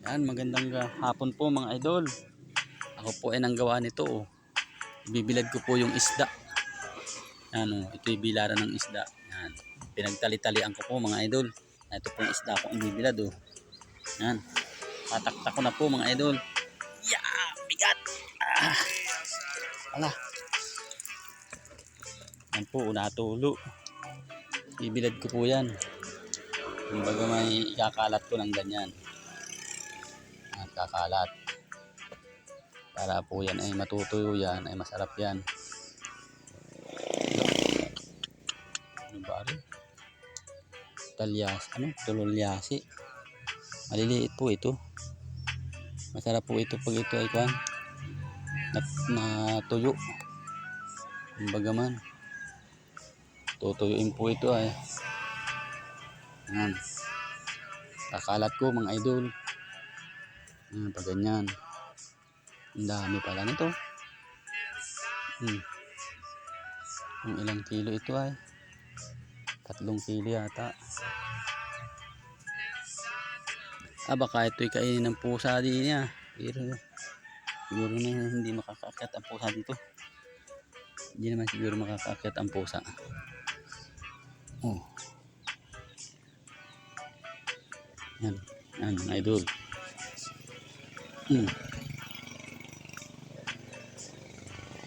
Yan, magandang hapon po mga idol. Ako po ay nanggawa nito. Ibibilad ko po yung isda. Yan, ito yung bilaran ng isda. Yan. Pinagtali-talian ko po mga idol. Ito pong isda ko ibibilad. Yan. Tataktak ko na po mga idol. Yeah, bigat. Ala. Yan po, natulo. Ibibilad ko po yan. Kumbaga may ikakalat ko ng ganyan. At kakalat para po yan ay matutuyo, yan ay masarap yan. Ano ba rin? Tululyasi. Maliliit po ito. Masarap po ito pag ito ay natuyo. Kumbaga man, tutuyuin po ito ay. Yan. Kakalat ko mga idol. Pag ganyan. Ang dami pala nito. Kung ilang kilo ito ay 3 kilo yata. Baka ito'y kainin ng pusa din niya. Pero siguro na hindi makakaakyat ang pusa dito. Hindi naman siguro makakaakyat ang pusa. Yan. Yan mga idol.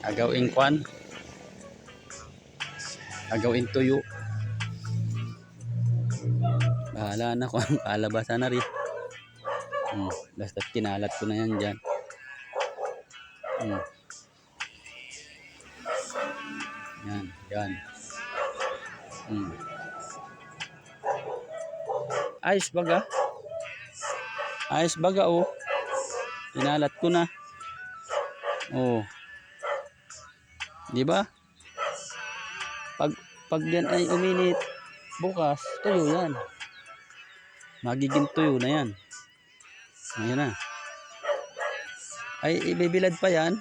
Agawin kwan. Agawin tuyo. Bahala na kung kalabasan na rin. Basta kinalat ko na yan dyan. Yan, yan. Ayos baga. Ayos baga Kinalat ko na. Di ba? Pag yan ay uminit, bukas tuyo yan. Magiging tuyo na yan. Ayan na. Ay ibibilad pa yan.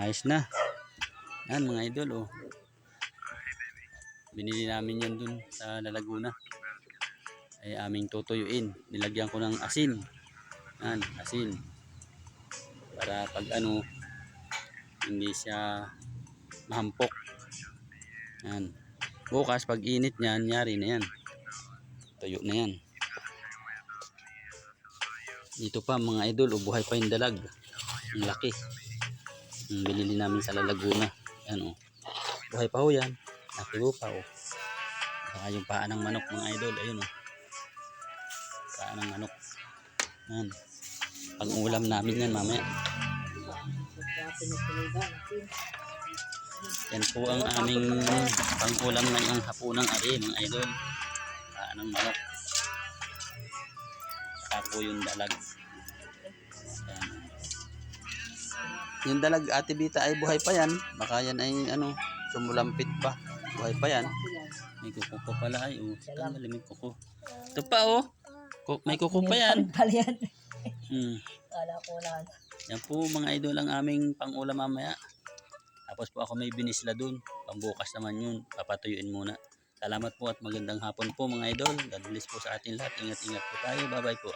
Ayos na. Yan mga idol Binili namin yan dun sa Laguna. Ay aming tutuyuin. Nilagyan ko ng asin. Yan, asin. Para pag hindi siya mahampok. Yan. Bukas pag init niyan, nyari na yan. Tuyo na yan. Dito pa mga idol, buhay pa yung dalag. Ang laki. Binili namin sa Laguna. Yan buhay pa yan. Nakibo pa Saka yung paa ng manok mga idol, ayun paa ng manok. Yan. Pang ulam namin yan mamaya. Yan po ang aming pang ulam ngayong hapunang ari mga idol. Paa ng manok. Saka po yung dalag. Yan. Yung dalag Ate Bita ay buhay pa yan. Baka yan ay sumulampit pa. Buhay pa yan. May kuko pa pala ay tanggalin may kuko. Ito pa may kuko pa yan. Yan po mga idol ang aming pang-ulam mamaya. Tapos po ako may binisla dun. Pambukas naman yun. Papatuyuin muna. Salamat po at magandang hapon po mga idol. God bless po sa ating lahat. Ingat-ingat po tayo. Bye bye po.